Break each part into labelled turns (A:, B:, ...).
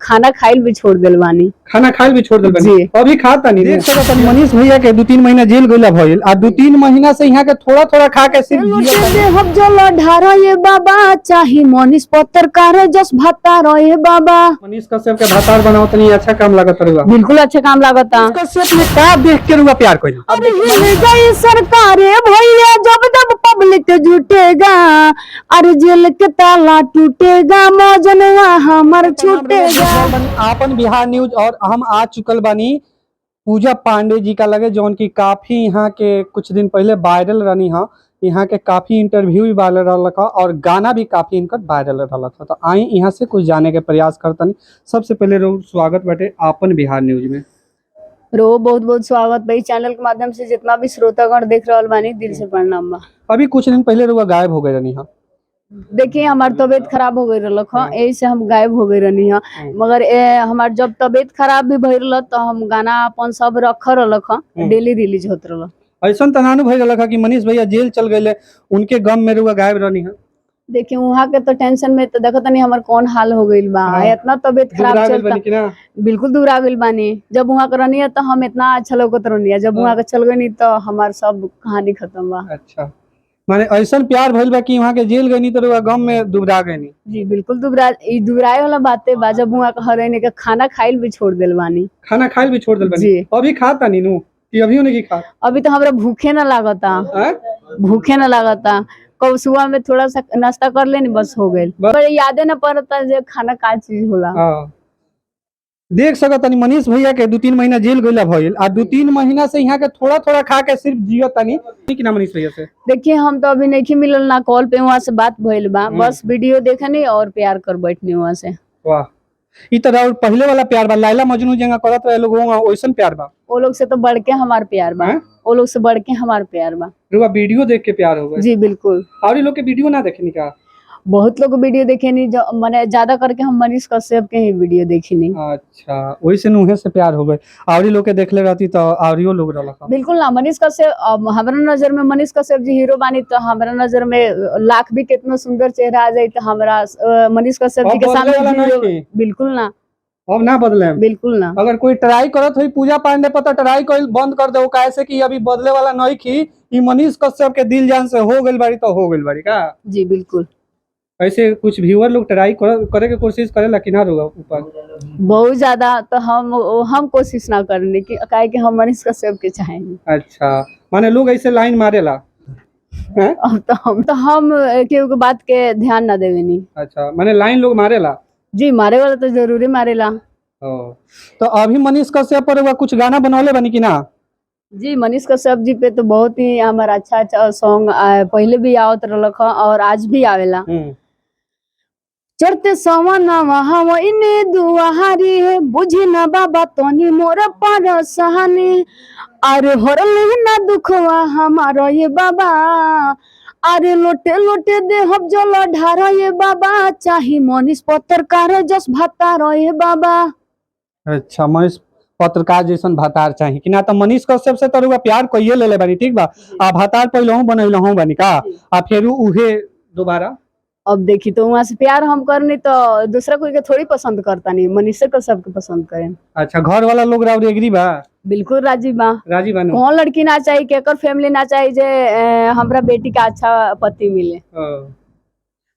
A: खाना खाइल भी छोड़ दिल बानी।
B: खाना खाइल भी छोड़ दिल बानी? अभी खाता नहीं देख सकत तनी मनीष भैया के 2-3 महीना जेल गइला भइल आ 2-3 महीना से यहाँ के थोड़ा थोड़ा खा के सिर्फ
A: हम जल ढारा ये बाबा चाही मनीष पत्रकार जस भाता रहे बाबा।
B: मनीष कश्यप के भातार बनाओ तनी अच्छा काम लागत रहुआ।
A: बिल्कुल अच्छा काम लागता।
B: कश्यप में का देख के रुआ प्यार कइल?
A: अरे हिल गई सरकारें भैया जब जब पब्लिक जुटेगा, अरे जेल के ताला टूटेगा, मौजनवा हमर छूटेगा।
B: आपन बिहार न्यूज और हम आ चुकल बानी पूजा पांडे जी का लगे जौन की काफी यहाँ के कुछ दिन पहले वायरल रहनी है। यहाँ के काफी इंटरव्यू भी वायरल रहा और गाना भी काफी इनका वायरल रहा था। तो आई यहाँ से कुछ जाने के प्रयास करतनी। सबसे पहले स्वागत बाटे आपन बिहार न्यूज में।
A: बहुत बहुत स्वागत भाई। चैनल के माध्यम से जितना भी श्रोतागण देख रहा बानी दिल से प्रणाम बा।
B: अभी कुछ दिन पहले रुआ गायब हो गए रहनी है।
A: देखिए हमार तबीयत खराब हो गई रहा यही से हम गायब हो गई रहनी है। मगर हमार जब तबीयत खराब भी भई रहा तो हम गाना अपन सब रख रहा डेली रिलीज होत रहा।
B: ऐसा तनानु भई रहा कि मनीष भैया जेल चल गए उनके गम में रुआ गायब रहनी है।
A: देखिए वहाँ के तो टेंशन में तो देखो तनी हमार कौन हाल हो गई बा। इतना तबीयत खराब चलता बिल्कुल दूर आ गई बानी। जब वहाँ के रहनी है तो हम इतना अच्छा लगत रहनी है, जब वहाँ के चल गई तो हमार सब कहानी खत्म बा।
B: अच्छा माने ऐसा प्यार भइल बा कि वहाँ के जेल गई तो रुआ गम में दुबरा गई?
A: जी बिल्कुल दुबराए वाला बातें बा। जब वहाँ के हरने के खाना खाइल भी छोड़ दिल बानी।
B: खाना खाइल भी छोड़ दिल बानी? अभी खाता नहीं नु कि अभी नहीं खा? अभी
A: तो हमरा भूखे ना लागता, भूखे ना लागता। कब सुबह में थोड़ा सा नाश्ता कर लेनी बस हो गए, पर यादे ना पड़ता जे खाना का चीज होला।
B: देख सकत तनी मनीष भैया के 2-3 महीना जेल गइला भइल आ 2-3 महीना से यहाँ के थोड़ा थोड़ा खा के सिर्फ जियो तनी कि ना मनीष भैया से।
A: देखिए हम तो अभी नहीं मिलल ना कॉल पे, वहाँ से बात भइल बा, बस वीडियो देखनी और प्यार कर बैठने वहाँ से।
B: वाह ई तरह पहले वाला प्यार बा, लैला मजनू जंगा करत रहे लोग वैसन प्यार बा?
A: वो लोग से तो बढ़ के हमार प्यार बा। वो लोग से बढ़ के हमार प्यार बा।
B: रुआ वीडियो देख के प्यार हो गए?
A: जी बिल्कुल।
B: और लोग के वीडियो ना देखनी का?
A: बहुत लोग वीडियो देखे नहीं, जो मैंने ज्यादा करके हम मनीष कश्यप के ही वीडियो देखी नहीं।
B: अच्छा वही से उहे से प्यार हो गए। और लोग के देखले रहती तो औरियो लोग रहला?
A: बिल्कुल ना। मनीष कश्यप हमारा नजर में मनीष कश्यप जी हीरो बानी तो हमारा नजर में लाख भी कितना सुंदर चेहरा आ जाए तो हमारा मनीष कश्यप जी के सामने बिल्कुल ना।
B: अब ना बदले?
A: बिल्कुल ना।
B: अगर कोई ट्राई करत हुई पूजा पांडे पर तो ट्राई कोई बंद कर दो, कैसे कि अभी बदले वाला नहीं की ई मनीष कश्यप के दिल जान से हो गइल बाड़ी तो हो गइल बाड़ी का?
A: जी बिल्कुल।
B: ऐसे कुछ व्यूअर लोग ट्राई करे के कोशिश करेला कि ना रुआ ऊपर?
A: बहुत ज्यादा तो हम कोशिश ना करने की काहे कि हम मनीष कश्यप के चाहेंगे।
B: अच्छा माने लोग ऐसे लाइन मारेला?
A: अब तो हम केहू के बात के ध्यान ना देवे नहीं।
B: अच्छा माने लाइन लोग मारेला? जी
A: मारे वाला तो जरूरी मारेला।
B: तो अभी मनीष कश्यप पर कुछ गाना बनौले बनी कि ना?
A: जी मनीष कश्यप जी पे तो बहुत ही हमारा अच्छा अच्छा सॉन्ग पहले भी आवत रहलक और आज भी आवेला। चढ़ते सवनवा हवइने दुआहारी है बुझी न बाबा तोनी मोर परसहानी, अरे हरले ना दुखवा हमारा ये बाबा, अरे लोटे लोटे दे हम जल ढारा ये बाबा चाही मनीष पत्रकार जस भाता ये बाबा। अच्छा
B: मनीष पत्रकार जैसन भातार चाहिए कि ना? तो मनीष कश्यप से तो प्यार कइये ले बानी ठीक बा, आ भातार पहले बनैलहु बानी का आ फिर उहे दोबारा?
A: अब देखी तो वहाँ से प्यार हम करनी तो दूसरा कोई के थोड़ी पसंद करता नहीं, मनीष कश्यप के पसंद करें।
B: अच्छा घर वाला लोग राउर एग्री बा?
A: बिल्कुल राजी बा।
B: राजी बा?
A: कौन लड़की ना चाहिए, केकर फैमिली ना चाहिए जे हमरा बेटी का अच्छा पति मिले।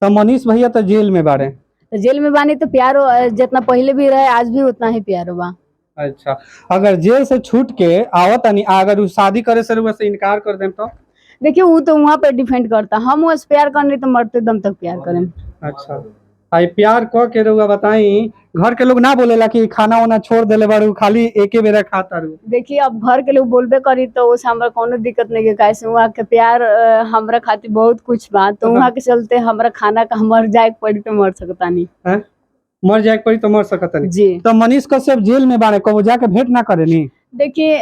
B: तो मनीष भैया तो जेल में बारे?
A: तो जेल में बानी तो प्यार जितना पहले भी रहे आज भी उतना ही प्यार बा।
B: अच्छा अगर जेल से छूट के आवत अगर शादी करे से इनकार कर दें तो?
A: देखिए वो तो वहाँ पे डिपेंड करता, हम वो प्यार करने तो मरते दम तक प्यार करें।
B: अच्छा आई प्यार क के रहुआ बताई घर के लोग ना बोलेला कि खाना वाना छोड़ देले बारू खाली एके बेरा खाता रू?
A: देखिए अब घर के लोग बोलबे करी तो उस हमरा कोनो दिक्कत नहीं है, कैसे वहाँ के प्यार हमरा खातिर बहुत कुछ बा तो वहाँ के चलते हमरा खाना का मर जाए पड़ी तो मर सकता नहीं।
B: मर जाए पड़ी तो मर सकता नहीं
A: जी।
B: तो मनीष कश्यप जेल में बाड़े कबो जाके भेंट ना करेनी?
A: देखिए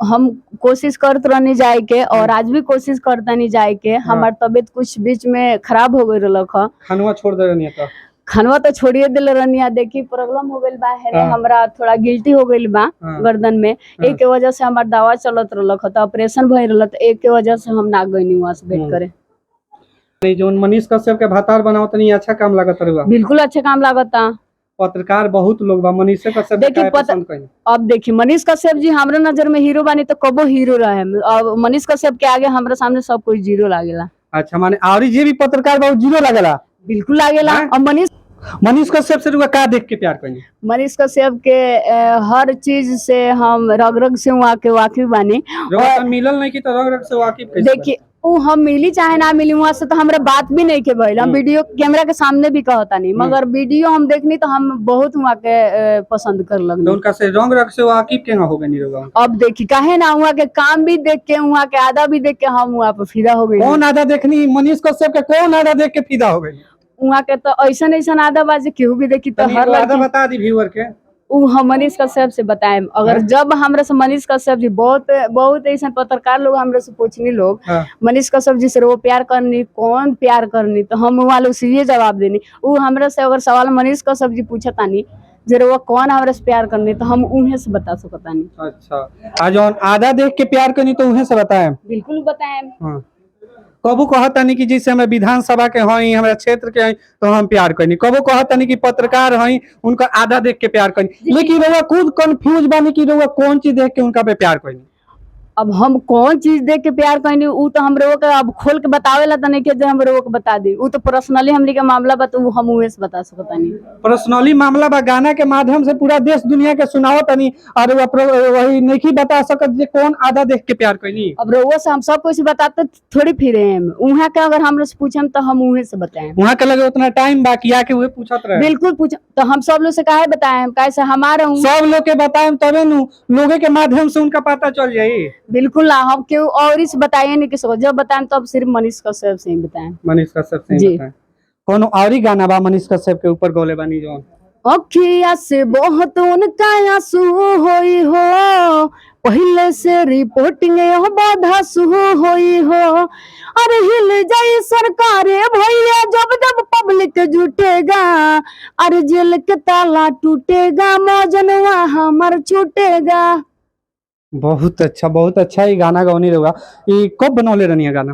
A: हम कोशिश करते रहनी जाए के और आज भी कोशिश करता नहीं जाए के। हमार तबीयत कुछ बीच में खराब हो गई रहलक।
B: खानवा छोड़ दे रहनी तो?
A: खानवा तो छोड़िए दिल रहनी। देखी प्रॉब्लम हो गई बा है हमरा थोड़ा गिल्टी हो गई बा गर्दन में, एक के वजह से हमार दवा चलत रहलक तो ऑपरेशन भई रहल तो एक के वजह से हम ना गईनी वहाँ से भेंट करे।
B: नहीं जो मनीष कश्यप के भातार बनाओ तनी अच्छा काम लागत रहुआ?
A: बिल्कुल अच्छा काम लागता।
B: पत्रकार बहुत लोग बा, मनीष कश्यप
A: देखिए,
B: काहे पसंद कहीं?
A: अब देखिए मनीष कश्यप जी हमरा नजर में हीरो बानी तो कबो हीरो रहे। अब मनीष कश्यप के आगे हमरा सामने सब कुछ जीरो लागेला।
B: अच्छा, माने और जे भी पत्रकार बा उ जीरो लगेला।
A: बिल्कुल लागेला।
B: हैं?
A: अब
B: मनीष कश्यप से रुआ का देख के प्यार कहीं?
A: मनीष कश्यप के हर चीज से हम रग रग से वहाँ के वाकिफ बानी।
B: रुआ तो मिलल नहीं की तो रग रग से वाकिफ कैसे
A: देखिए उ हम मिली चाहे ना मिली वहाँ से तो हमरा बात भी नहीं के भइल। हम वीडियो कैमरा के सामने भी कहता नहीं, मगर वीडियो हम देखनी तो हम बहुत वहाँ के पसंद कर
B: तो
A: लगनी।
B: उनका से रंग रग से वाकिफ केना हो गई रुआ?
A: अब देखी काहे ना वहाँ के काम भी देख के, वहाँ के आदा भी देख के हम वहाँ पे फिदा हो गई।
B: कौन आधा देखनी मनीष कश्यप के, कौन आधा देख के फिदा हो गई?
A: वहाँ के तो ऐसा ऐसा आदा बाजी केहू भी देखी तो हर
B: आधा
A: लड़की
B: बता दी व्यूअर के।
A: उ हम मनीष कश्यप से बताएं। अगर जब हमरा से मनीष कश्यप जी बहुत ऐसा पत्रकार लोग हमरा से पूछनी लोग मनीष कश्यप जी से वो प्यार करनी, कौन प्यार करनी, तो हम वालों से ये जवाब देनी। उ हमरा से अगर सवाल मनीष कश्यप जी पूछतानी जरा वो कौन हमरा से प्यार करनी तो हम उन्हें से बता सकतानी।
B: अच्छा, आज आधा देख के प्यार करनी तो उन्हें से बताएं?
A: बिल्कुल बताएं।
B: हाँ, कबू कहतानी कि जैसे हमें विधानसभा के हई, हमारा क्षेत्र के हई तो हम प्यार करनी, कबू कहतानी कि पत्रकार हई उनका आधा देख के प्यार करनी, लेकिन रउआ खुद कंफ्यूज बानी कि रउआ कौन चीज देख के उनका पे प्यार करनी।
A: अब हम कौन चीज देख के प्यार करनी उ तो हम लोग अब खोल के बतावेला तो नहीं के जे हम लोग बता दी। उ तो पर्सनली हमनी के मामला बा तो हम उहे से बता सकतानी।
B: पर्सनली मामला बा, गाना के माध्यम से पूरा देश दुनिया के सुनाओ तनी और वही नहीं बता सकत जे कौन आधा देख के प्यार करनी।
A: अब रोवा से हम सब कुछ बताते थोड़ी फिरे हम उहाँ के, अगर हमरे से पूछम तो हम उहे से बताएं।
B: वहाँ के लगे उतना टाइम बाकी आके उहे पूछत रहे।
A: बिल्कुल पूछ तो हम सब लोग से काहे बताएं, कैसे हमारा
B: सब लोग के बताएं तबे नु लोगे के माध्यम से उनका पता चल जाई।
A: बिल्कुल ना, हम क्यों और इस बताइए नहीं किसी को, जब बताएं तब सिर्फ मनीष कश्यप से ही बताएं।
B: मनीष कश्यप से ही बताएं। कोनो और ही गाना बा मनीष कश्यप के ऊपर गौले बानी जो?
A: अखिया से बहुत उनका आंसू होई हो, पहले से रिपोर्टिंग बाधा सुहो होई हो। अरे हिल जाई सरकारे भैया जब जब पब्लिक जुटेगा, अरे जेल के ताला टूटेगा, मौजनवा हमार छूटेगा।
B: बहुत अच्छा ही गाना गौनी रहुआ। ये कब बनौले रहनी है गाना?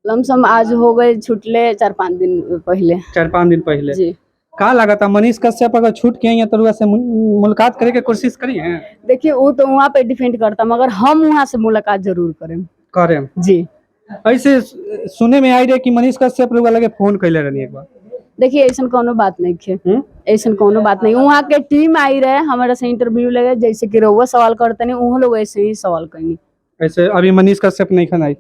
A: लमसम आज हो गए छुटले 4-5 दिन पहले।
B: 4-5 दिन पहले
A: जी।
B: का लगा था मनीष कश्यप अगर छूट के आई है तो रुआ से मुलाकात करे के कोशिश करी है?
A: देखिए वो तो वहाँ पे डिपेंड करता, मगर हम वहाँ से मुलाकात जरूर करें जी।
B: ऐसे सुने में आई रहे कि मनीष कश्यप रुआ लगे फोन कैले रहनी एक बार।
A: देखिए ऐसा कोनो बात नहीं है, ऐसा कोनो बात नहीं। वहाँ के टीम आई रहे हमारा से इंटरव्यू लगे, जैसे कि रउआ सवाल करते नहीं वो लोग ऐसे ही सवाल करनी।
B: ऐसे अभी मनीष कश्यप नहीं खन आई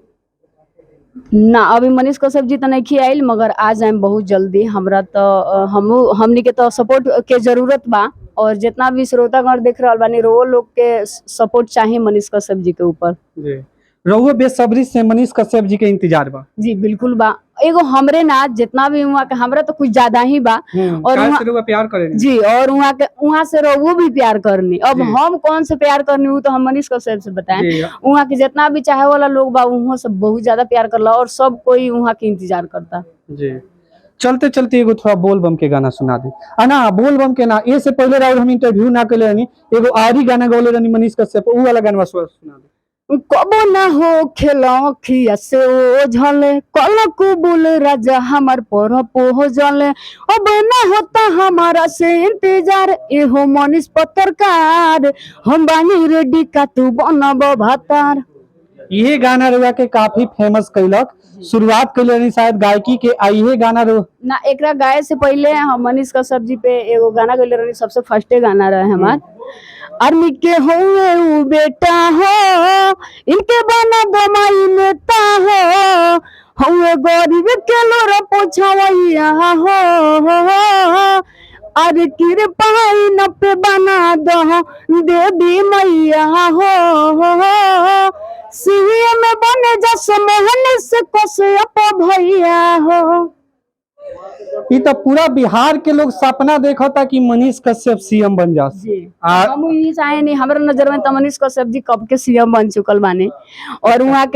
A: ना, अभी मनीष कश्यप जी तो नहीं आयल, मगर आ जाए बहुत जल्दी। हमरा तो हमनी के तो सपोर्ट के जरूरत बा, और जितना भी श्रोतागण देख रहा बानी रो लोग के सपोर्ट चाहिए मनीष कश्यप जी के ऊपर
B: जी। रहुआ बेसब्री से मनीष कश्यप जी के इंतजार बा? जी
A: बिल्कुल बा। एगो हमरे ना जितना भी वहाँ के हमरा तो कुछ ज्यादा ही बा, और
B: प्यार करे
A: जी, और वहाँ से रहुआ भी प्यार करनी। अब हम कौन से प्यार करनी वो तो हम मनीष कश्यप से बताएं। वहाँ के जितना भी चाहे वाला लोग बा वहाँ से बहुत ज्यादा प्यार करला, और सब कोई वहाँ के इंतजार करता
B: जी। चलते चलते एगो थोड़ा बोल बम के गाना सुना दे। ना बोल बम के ना, ये से पहले राउर हम इंटरव्यू ना कैले रहनी, एगो आरी गाना गौले रहनी मनीष कश्यप, उ वाला गाना सुना दे।
A: कबो ना हो खेलो खिया से ओ झले, कल कुबुल राजा हमार पर पोह जले। अब ना होता हमारा से इंतजार, एहो मनीष पत्रकार, हम बानी रेडी का तू बनब भातार।
B: ये गाना रुआ के काफी फेमस कैलक, शुरुआत कैले रही शायद गायकी के। ये गाना
A: ना एकरा गाय से पहले हम मनीष कश्यप जी पे एगो गाना गैले रही, सबसे फर्स्टे गाना रहे हमार। आर्मी के होए उ बेटा हो, इनके बना दमाई नेता हो, होए गरीब के लोरा पोछावैया हो, अरे कृपा न पे बना दो देवी मैया हो, सीएम बने जस मोहन से कश्यप भैया हो।
B: ये तो पूरा बिहार के लोग सपना देखा था कि मनीष कश्यप सीएम बन जा।
A: हम ये चाहे नहीं, हमारे नजर में तो मनीष कश्यप जी कब के सीएम बन चुकल बानी, और वहाँ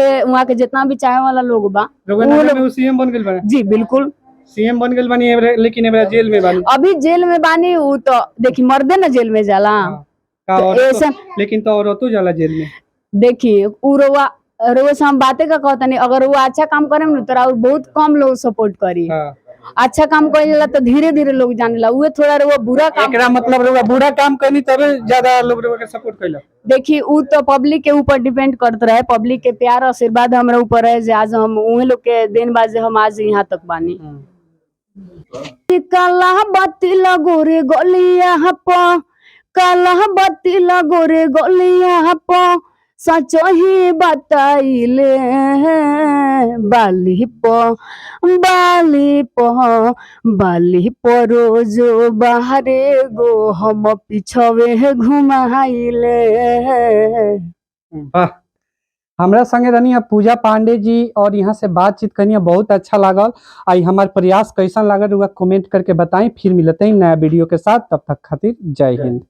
A: के जितना भी चाहे वाला लोग बा
B: वो सीएम बन गए बानी।
A: जी बिल्कुल
B: सीएम बन गए बानी, लेकिन एबरा जेल में बानी।
A: अभी जेल में बानी, वो तो देखी मर्दे न जेल में जाला,
B: लेकिन तो औरतों जाला जेल में।
A: देखिए रोवा से हम बातें का कहता नहीं, अगर वो अच्छा काम करे न तो बहुत कम लोग सपोर्ट करी। अच्छा काम करेला तो धीरे धीरे लोग जानेला, उहे थोड़ा वो बुरा काम।
B: एकरा मतलब रउआ बुरा काम करनी तबे ज्यादा लोग रउआ के सपोर्ट कइला।
A: देखिए उ तो पब्लिक के ऊपर डिपेंड करत रहे, पब्लिक के प्यार आशीर्वाद हमरा ऊपर है जे आज हम उहे लोग के देन बाजे हम आज यहाँ तक बानी। काला बत्ती लगो रे गलिया प, काला बत्ती लगो रे गलिया प, सचो ही बताइले बाली प, बाली प, बाली प रोजो बाहरे गो हम पिछवे घुमाइले।
B: वाह, हमरा संगे रहनी है पूजा पांडे जी और यहाँ से बातचीत करनी है, बहुत अच्छा लागल। आई हमार प्रयास कैसा लागल रउआ कमेंट करके बताएं। फिर मिलते हैं नया वीडियो के साथ, तब तक खातिर जय हिंद।